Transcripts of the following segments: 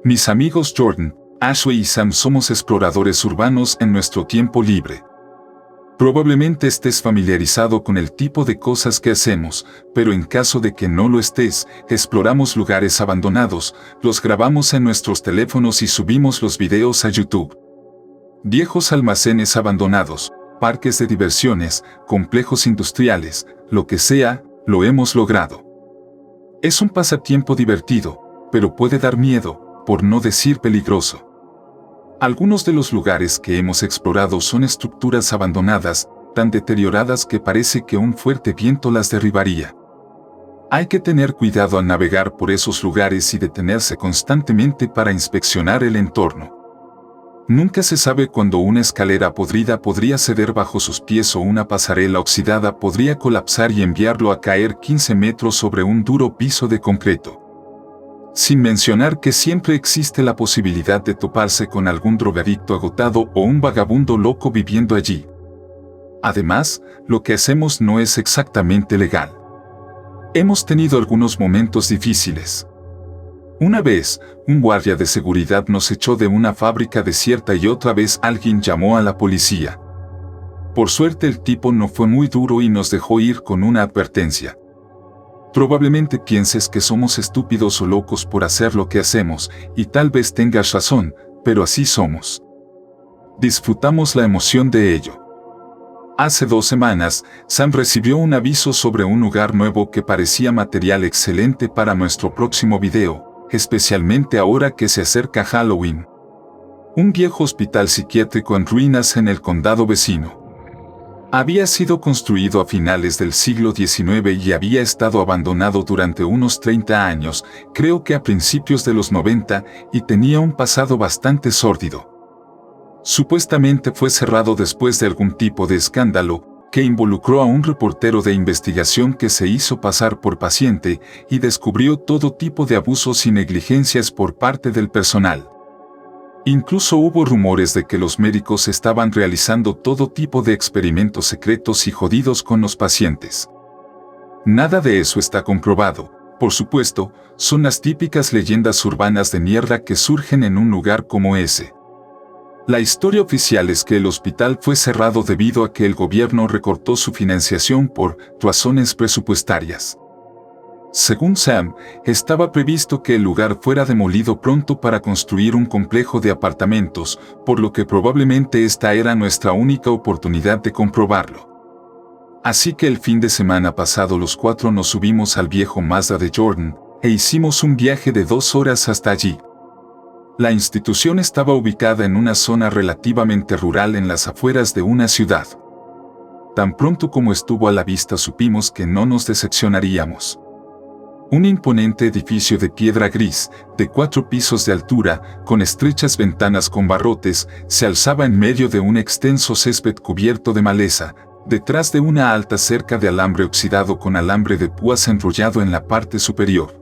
Mis amigos Jordan, Ashley y Sam somos exploradores urbanos en nuestro tiempo libre. Probablemente estés familiarizado con el tipo de cosas que hacemos, pero en caso de que no lo estés, exploramos lugares abandonados, los grabamos en nuestros teléfonos y subimos los videos a YouTube. Viejos almacenes abandonados, parques de diversiones, complejos industriales, lo que sea, lo hemos logrado. Es un pasatiempo divertido, pero puede dar miedo, por no decir peligroso. Algunos de los lugares que hemos explorado son estructuras abandonadas, tan deterioradas que parece que un fuerte viento las derribaría. Hay que tener cuidado al navegar por esos lugares y detenerse constantemente para inspeccionar el entorno. Nunca se sabe cuándo una escalera podrida podría ceder bajo sus pies o una pasarela oxidada podría colapsar y enviarlo a caer 15 metros sobre un duro piso de concreto. Sin mencionar que siempre existe la posibilidad de toparse con algún drogadicto agotado o un vagabundo loco viviendo allí. Además, lo que hacemos no es exactamente legal. Hemos tenido algunos momentos difíciles. Una vez, un guardia de seguridad nos echó de una fábrica desierta y otra vez alguien llamó a la policía. Por suerte el tipo no fue muy duro y nos dejó ir con una advertencia. Probablemente pienses que somos estúpidos o locos por hacer lo que hacemos, y tal vez tengas razón, pero así somos. Disfrutamos la emoción de ello. Hace 2 semanas, Sam recibió un aviso sobre un lugar nuevo que parecía material excelente para nuestro próximo video, especialmente ahora que se acerca Halloween. Un viejo hospital psiquiátrico en ruinas en el condado vecino. Había sido construido a finales del siglo XIX y había estado abandonado durante unos 30 años, creo que a principios de los 90, y tenía un pasado bastante sórdido. Supuestamente fue cerrado después de algún tipo de escándalo, que involucró a un reportero de investigación que se hizo pasar por paciente y descubrió todo tipo de abusos y negligencias por parte del personal. Incluso hubo rumores de que los médicos estaban realizando todo tipo de experimentos secretos y jodidos con los pacientes. Nada de eso está comprobado, por supuesto, son las típicas leyendas urbanas de mierda que surgen en un lugar como ese. La historia oficial es que el hospital fue cerrado debido a que el gobierno recortó su financiación por razones presupuestarias. Según Sam, estaba previsto que el lugar fuera demolido pronto para construir un complejo de apartamentos, por lo que probablemente esta era nuestra única oportunidad de comprobarlo. Así que el fin de semana pasado los 4 nos subimos al viejo Mazda de Jordan, e hicimos un viaje de 2 horas hasta allí. La institución estaba ubicada en una zona relativamente rural en las afueras de una ciudad. Tan pronto como estuvo a la vista supimos que no nos decepcionaríamos. Un imponente edificio de piedra gris, de 4 pisos de altura, con estrechas ventanas con barrotes, se alzaba en medio de un extenso césped cubierto de maleza, detrás de una alta cerca de alambre oxidado con alambre de púas enrollado en la parte superior.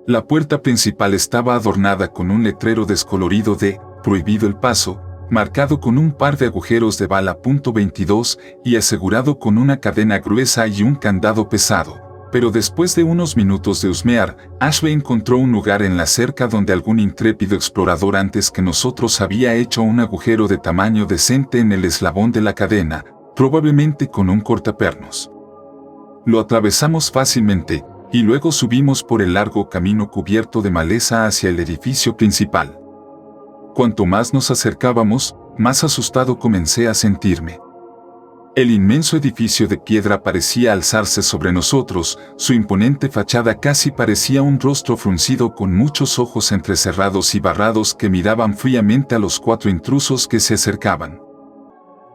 La puerta principal estaba adornada con un letrero descolorido de «Prohibido el paso», marcado con un par de agujeros de bala .22 y asegurado con una cadena gruesa y un candado pesado. Pero después de unos minutos de husmear, Ashley encontró un lugar en la cerca donde algún intrépido explorador antes que nosotros había hecho un agujero de tamaño decente en el eslabón de la cadena, probablemente con un cortapernos. Lo atravesamos fácilmente, y luego subimos por el largo camino cubierto de maleza hacia el edificio principal. Cuanto más nos acercábamos, más asustado comencé a sentirme. El inmenso edificio de piedra parecía alzarse sobre nosotros, su imponente fachada casi parecía un rostro fruncido con muchos ojos entrecerrados y barrados que miraban fríamente a los 4 intrusos que se acercaban.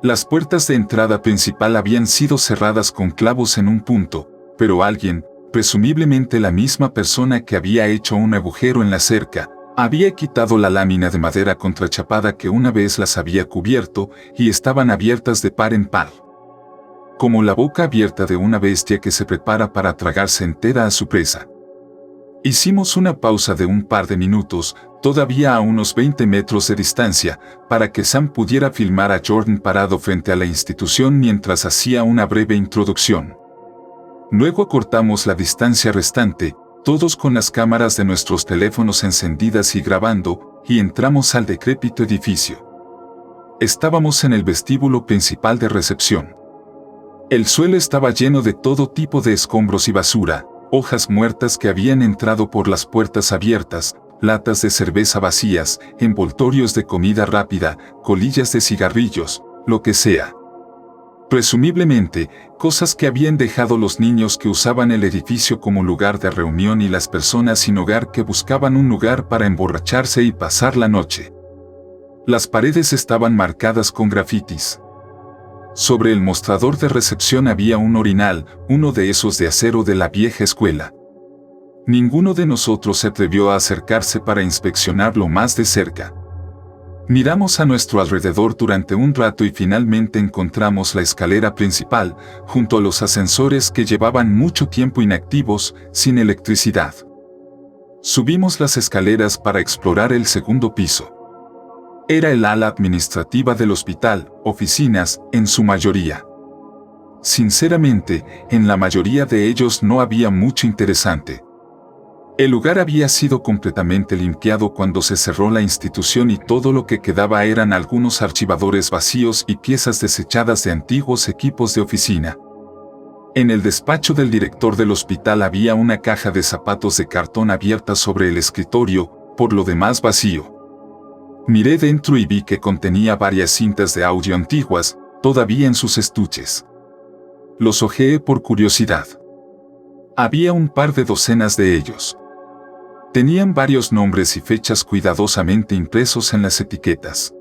Las puertas de entrada principal habían sido cerradas con clavos en un punto, pero alguien, presumiblemente la misma persona que había hecho un agujero en la cerca, había quitado la lámina de madera contrachapada que una vez las había cubierto y estaban abiertas de par en par. Como la boca abierta de una bestia que se prepara para tragarse entera a su presa. Hicimos una pausa de un par de minutos, todavía a unos 20 metros de distancia, para que Sam pudiera filmar a Jordan parado frente a la institución mientras hacía una breve introducción. Luego acortamos la distancia restante, todos con las cámaras de nuestros teléfonos encendidas y grabando, y entramos al decrépito edificio. Estábamos en el vestíbulo principal de recepción. El suelo estaba lleno de todo tipo de escombros y basura, hojas muertas que habían entrado por las puertas abiertas, latas de cerveza vacías, envoltorios de comida rápida, colillas de cigarrillos, lo que sea. Presumiblemente, cosas que habían dejado los niños que usaban el edificio como lugar de reunión y las personas sin hogar que buscaban un lugar para emborracharse y pasar la noche. Las paredes estaban marcadas con grafitis. Sobre el mostrador de recepción había un orinal, uno de esos de acero de la vieja escuela. Ninguno de nosotros se atrevió a acercarse para inspeccionarlo más de cerca. Miramos a nuestro alrededor durante un rato y finalmente encontramos la escalera principal, junto a los ascensores que llevaban mucho tiempo inactivos, sin electricidad. Subimos las escaleras para explorar el segundo piso. Era el ala administrativa del hospital, oficinas, en su mayoría. Sinceramente, en la mayoría de ellos no había mucho interesante. El lugar había sido completamente limpiado cuando se cerró la institución y todo lo que quedaba eran algunos archivadores vacíos y piezas desechadas de antiguos equipos de oficina. En el despacho del director del hospital había una caja de zapatos de cartón abierta sobre el escritorio, por lo demás vacío. Miré dentro y vi que contenía varias cintas de audio antiguas, todavía en sus estuches. Los hojeé por curiosidad. Había un par de docenas de ellos. Tenían varios nombres y fechas cuidadosamente impresos en las etiquetas.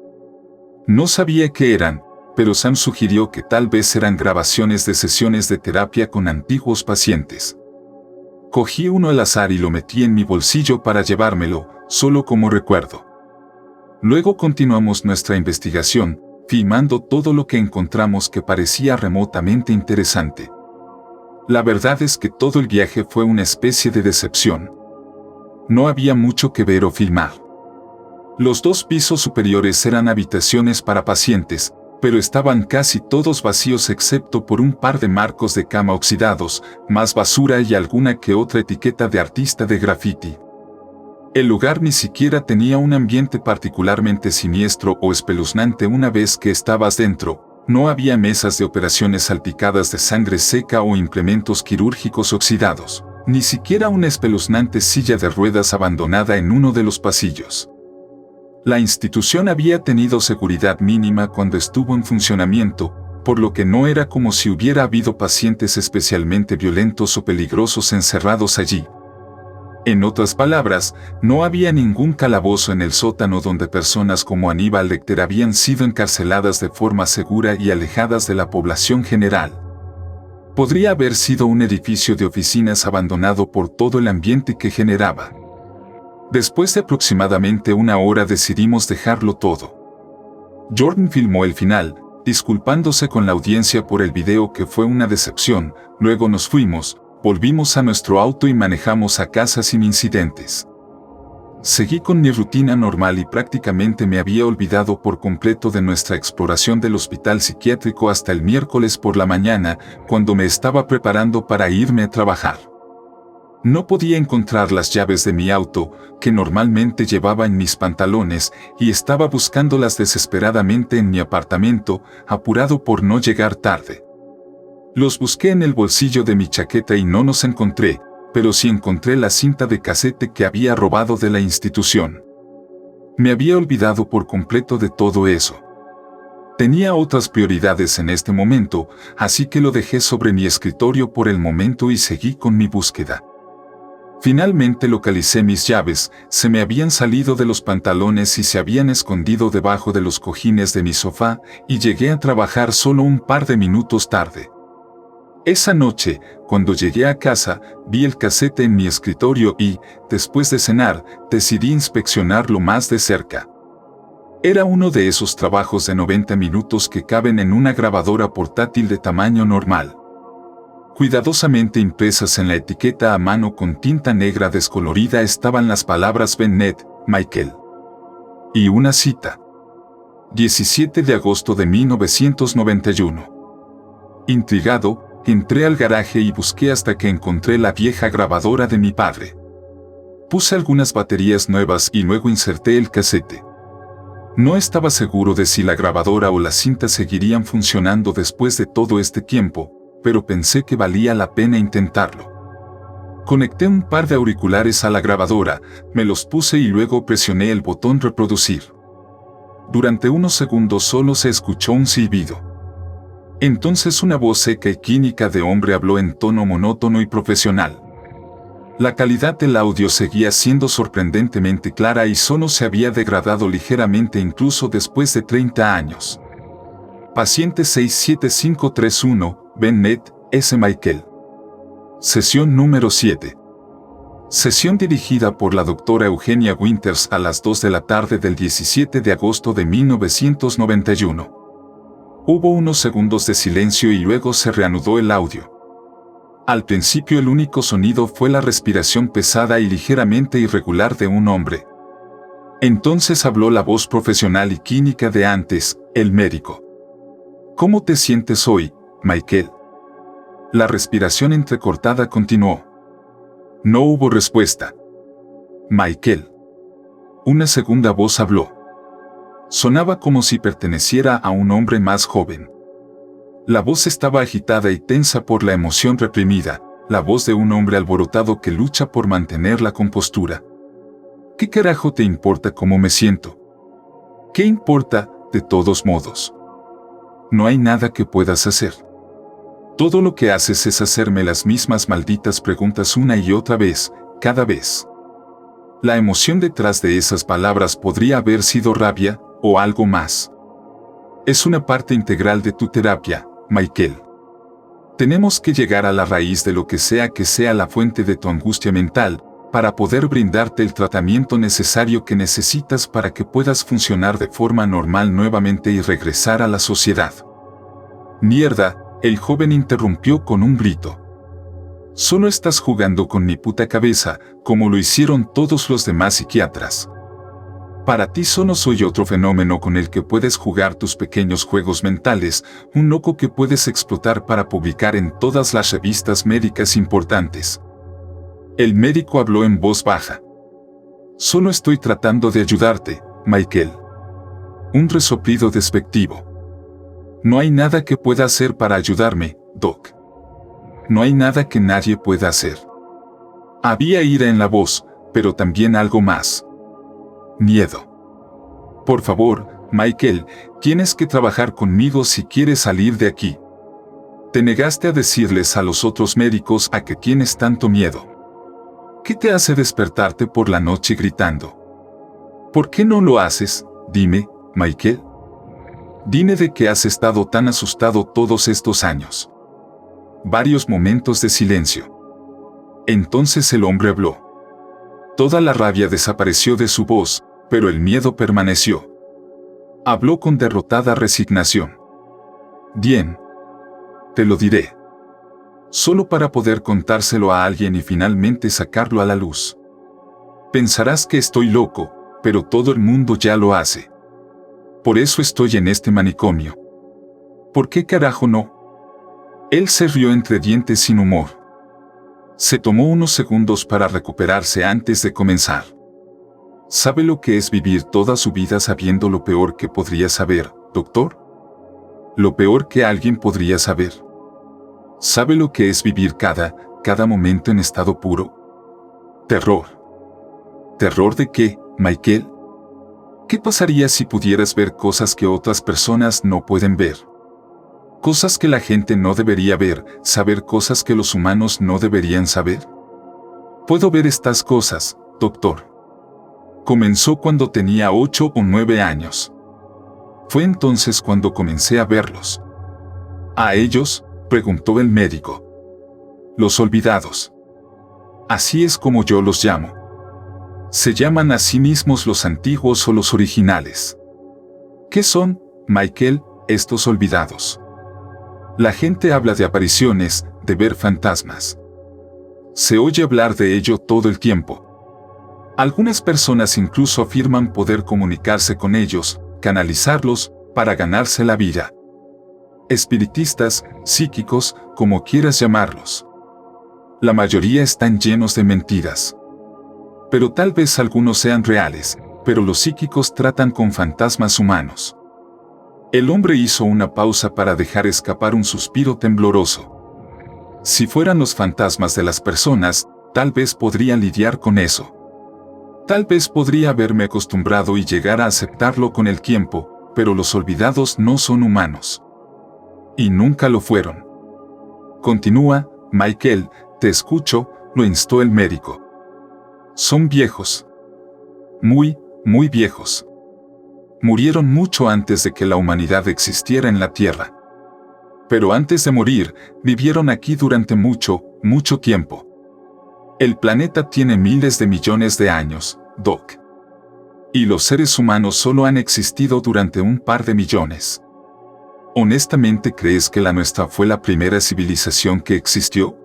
No sabía qué eran, pero Sam sugirió que tal vez eran grabaciones de sesiones de terapia con antiguos pacientes. Cogí uno al azar y lo metí en mi bolsillo para llevármelo, solo como recuerdo. Luego continuamos nuestra investigación, filmando todo lo que encontramos que parecía remotamente interesante. La verdad es que todo el viaje fue una especie de decepción. No había mucho que ver o filmar. Los 2 pisos superiores eran habitaciones para pacientes, pero estaban casi todos vacíos excepto por un par de marcos de cama oxidados, más basura y alguna que otra etiqueta de artista de graffiti. El lugar ni siquiera tenía un ambiente particularmente siniestro o espeluznante una vez que estabas dentro. No había mesas de operaciones salpicadas de sangre seca o implementos quirúrgicos oxidados, ni siquiera una espeluznante silla de ruedas abandonada en uno de los pasillos. La institución había tenido seguridad mínima cuando estuvo en funcionamiento, por lo que no era como si hubiera habido pacientes especialmente violentos o peligrosos encerrados allí. En otras palabras, no había ningún calabozo en el sótano donde personas como Aníbal Lecter habían sido encarceladas de forma segura y alejadas de la población general. Podría haber sido un edificio de oficinas abandonado por todo el ambiente que generaba. Después de aproximadamente 1 hora decidimos dejarlo todo. Jordan filmó el final, disculpándose con la audiencia por el video que fue una decepción. Luego nos fuimos, volvimos a nuestro auto y manejamos a casa sin incidentes. Seguí con mi rutina normal y prácticamente me había olvidado por completo de nuestra exploración del hospital psiquiátrico hasta el miércoles por la mañana, cuando me estaba preparando para irme a trabajar. No podía encontrar las llaves de mi auto, que normalmente llevaba en mis pantalones, y estaba buscándolas desesperadamente en mi apartamento, apurado por no llegar tarde. Los busqué en el bolsillo de mi chaqueta y no los encontré, pero sí encontré la cinta de casete que había robado de la institución. Me había olvidado por completo de todo eso. Tenía otras prioridades en este momento, así que lo dejé sobre mi escritorio por el momento y seguí con mi búsqueda. Finalmente localicé mis llaves, se me habían salido de los pantalones y se habían escondido debajo de los cojines de mi sofá, y llegué a trabajar solo un par de minutos tarde. Esa noche, cuando llegué a casa, vi el casete en mi escritorio y, después de cenar, decidí inspeccionarlo más de cerca. Era uno de esos trabajos de 90 minutos que caben en una grabadora portátil de tamaño normal. Cuidadosamente impresas en la etiqueta a mano con tinta negra descolorida estaban las palabras Bennett, Michael. Y una cita. 17 de agosto de 1991. Intrigado, entré al garaje y busqué hasta que encontré la vieja grabadora de mi padre. Puse algunas baterías nuevas y luego inserté el casete. No estaba seguro de si la grabadora o la cinta seguirían funcionando después de todo este tiempo, pero pensé que valía la pena intentarlo. Conecté un par de auriculares a la grabadora, me los puse y luego presioné el botón reproducir. Durante unos segundos solo se escuchó un silbido. Entonces una voz seca y clínica de hombre habló en tono monótono y profesional. La calidad del audio seguía siendo sorprendentemente clara y solo se había degradado ligeramente incluso después de 30 años. Paciente 67531, Bennett, S. Michael. Sesión número 7. Sesión dirigida por la doctora Eugenia Winters a las 2 de la tarde del 17 de agosto de 1991. Hubo unos segundos de silencio y luego se reanudó el audio. Al principio el único sonido fue la respiración pesada y ligeramente irregular de un hombre. Entonces habló la voz profesional y clínica de antes, el médico. ¿Cómo te sientes hoy, Michael? La respiración entrecortada continuó. No hubo respuesta. Michael. Una segunda voz habló. Sonaba como si perteneciera a un hombre más joven. La voz estaba agitada y tensa por la emoción reprimida, la voz de un hombre alborotado que lucha por mantener la compostura. ¿Qué carajo te importa cómo me siento? ¿Qué importa, de todos modos? No hay nada que puedas hacer. Todo lo que haces es hacerme las mismas malditas preguntas una y otra vez, cada vez. La emoción detrás de esas palabras podría haber sido rabia, o algo más. Es una parte integral de tu terapia, Michael. Tenemos que llegar a la raíz de lo que sea la fuente de tu angustia mental, para poder brindarte el tratamiento necesario que necesitas para que puedas funcionar de forma normal nuevamente y regresar a la sociedad. Mierda, el joven interrumpió con un grito. Solo estás jugando con mi puta cabeza, como lo hicieron todos los demás psiquiatras. Para ti solo soy otro fenómeno con el que puedes jugar tus pequeños juegos mentales, un loco que puedes explotar para publicar en todas las revistas médicas importantes. El médico habló en voz baja. Solo estoy tratando de ayudarte, Michael. Un resoplido despectivo. No hay nada que pueda hacer para ayudarme, Doc. No hay nada que nadie pueda hacer. Había ira en la voz, pero también algo más. Miedo. Por favor, Michael, tienes que trabajar conmigo si quieres salir de aquí. Te negaste a decirles a los otros médicos a que tienes tanto miedo. ¿Qué te hace despertarte por la noche gritando? ¿Por qué no lo haces? Dime, Michael. Dime de qué has estado tan asustado todos estos años. Varios momentos de silencio. Entonces el hombre habló. Toda la rabia desapareció de su voz, pero el miedo permaneció. Habló con derrotada resignación. Bien. Te lo diré. Solo para poder contárselo a alguien y finalmente sacarlo a la luz. Pensarás que estoy loco, pero todo el mundo ya lo hace. Por eso estoy en este manicomio. ¿Por qué carajo no? Él se rió entre dientes sin humor. Se tomó unos segundos para recuperarse antes de comenzar. ¿Sabe lo que es vivir toda su vida sabiendo lo peor que podría saber, doctor? Lo peor que alguien podría saber. ¿Sabe lo que es vivir cada momento en estado puro? Terror. ¿Terror de qué, Michael? ¿Qué pasaría si pudieras ver cosas que otras personas no pueden ver? Cosas que la gente no debería ver, saber cosas que los humanos no deberían saber. Puedo ver estas cosas, doctor. Comenzó cuando tenía 8 o 9 años. Fue entonces cuando comencé a verlos. ¿A ellos?, preguntó el médico. Los olvidados. Así es como yo los llamo. Se llaman a sí mismos los antiguos o los originales. ¿Qué son, Michael, estos olvidados? La gente habla de apariciones, de ver fantasmas. Se oye hablar de ello todo el tiempo. Algunas personas incluso afirman poder comunicarse con ellos, canalizarlos, para ganarse la vida. Espiritistas, psíquicos, como quieras llamarlos. La mayoría están llenos de mentiras. Pero tal vez algunos sean reales, pero los psíquicos tratan con fantasmas humanos. El hombre hizo una pausa para dejar escapar un suspiro tembloroso. Si fueran los fantasmas de las personas, tal vez podría lidiar con eso. Tal vez podría haberme acostumbrado y llegar a aceptarlo con el tiempo, pero los olvidados no son humanos. Y nunca lo fueron. Continúa, Michael, te escucho, lo instó el médico. Son viejos. Muy, muy viejos. Murieron mucho antes de que la humanidad existiera en la Tierra. Pero antes de morir, vivieron aquí durante mucho, mucho tiempo. El planeta tiene miles de millones de años, Doc. Y los seres humanos solo han existido durante un par de millones. ¿Honestamente crees que la nuestra fue la primera civilización que existió?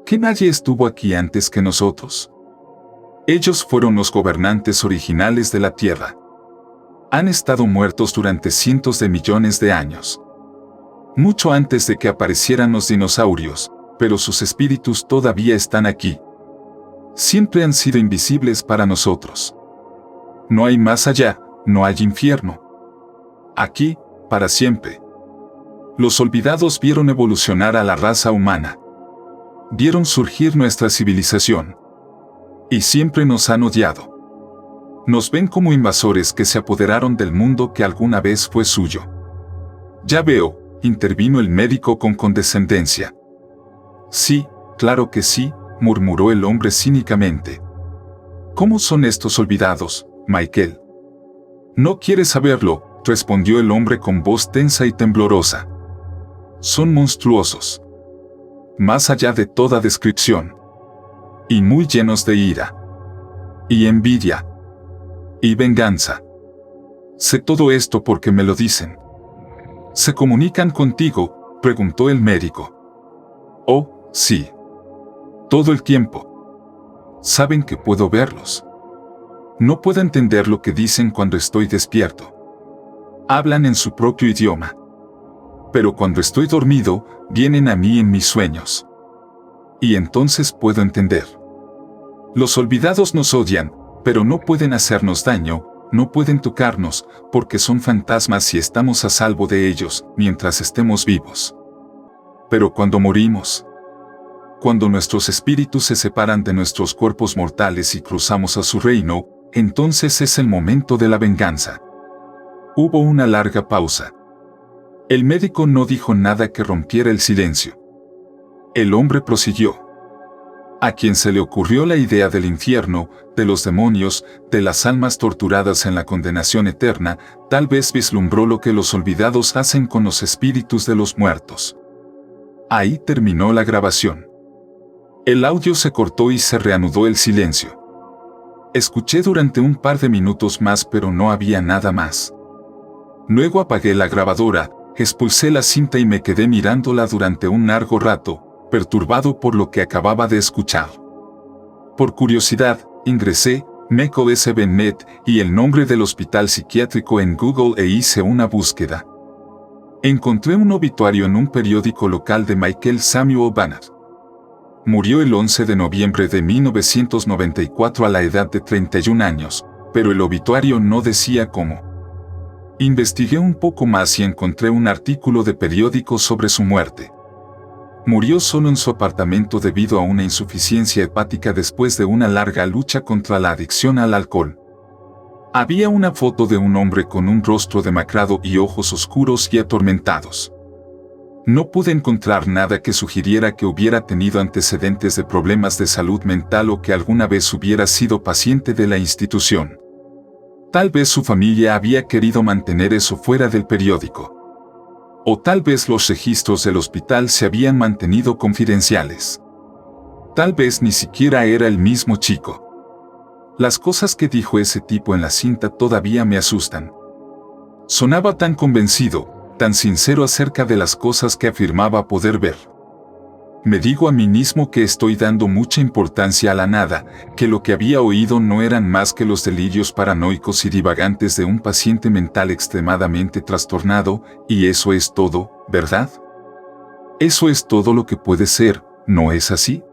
¿Que nadie estuvo aquí antes que nosotros? Ellos fueron los gobernantes originales de la Tierra. Han estado muertos durante cientos de millones de años. Mucho antes de que aparecieran los dinosaurios, pero sus espíritus todavía están aquí. Siempre han sido invisibles para nosotros. No hay más allá, no hay infierno. Aquí, para siempre. Los olvidados vieron evolucionar a la raza humana. Vieron surgir nuestra civilización. Y siempre nos han odiado. Nos ven como invasores que se apoderaron del mundo que alguna vez fue suyo. Ya veo, intervino el médico con condescendencia. Sí, claro que sí, murmuró el hombre cínicamente. ¿Cómo son estos olvidados, Michael? No quieres saberlo, respondió el hombre con voz tensa y temblorosa. Son monstruosos. Más allá de toda descripción. Y muy llenos de ira. Y envidia. Y venganza. Sé todo esto porque me lo dicen. ¿Se comunican contigo?, preguntó el médico. Oh, sí. Todo el tiempo. Saben que puedo verlos. No puedo entender lo que dicen cuando estoy despierto. Hablan en su propio idioma. Pero cuando estoy dormido, vienen a mí en mis sueños. Y entonces puedo entender. Los olvidados nos odian, pero no pueden hacernos daño, no pueden tocarnos, porque son fantasmas y estamos a salvo de ellos mientras estemos vivos. Pero cuando morimos, cuando nuestros espíritus se separan de nuestros cuerpos mortales y cruzamos a su reino, entonces es el momento de la venganza. Hubo una larga pausa. El médico no dijo nada que rompiera el silencio. El hombre prosiguió. A quien se le ocurrió la idea del infierno, de los demonios, de las almas torturadas en la condenación eterna, tal vez vislumbró lo que los olvidados hacen con los espíritus de los muertos. Ahí terminó la grabación. El audio se cortó y se reanudó el silencio. Escuché durante un par de minutos más, pero no había nada más. Luego apagué la grabadora, expulsé la cinta y me quedé mirándola durante un largo rato, perturbado por lo que acababa de escuchar. Por curiosidad, ingresé McOSBNet y el nombre del hospital psiquiátrico en Google e hice una búsqueda. Encontré un obituario en un periódico local de Michael Samuel Bannard. Murió el 11 de noviembre de 1994 a la edad de 31 años, pero el obituario no decía cómo. Investigué un poco más y encontré un artículo de periódico sobre su muerte. Murió solo en su apartamento debido a una insuficiencia hepática después de una larga lucha contra la adicción al alcohol. Había una foto de un hombre con un rostro demacrado y ojos oscuros y atormentados. No pude encontrar nada que sugiriera que hubiera tenido antecedentes de problemas de salud mental o que alguna vez hubiera sido paciente de la institución. Tal vez su familia había querido mantener eso fuera del periódico. O tal vez los registros del hospital se habían mantenido confidenciales. Tal vez ni siquiera era el mismo chico. Las cosas que dijo ese tipo en la cinta todavía me asustan. Sonaba tan convencido, tan sincero acerca de las cosas que afirmaba poder ver. Me digo a mí mismo que estoy dando mucha importancia a la nada, que lo que había oído no eran más que los delirios paranoicos y divagantes de un paciente mental extremadamente trastornado, y eso es todo, ¿verdad? Eso es todo lo que puede ser, ¿no es así?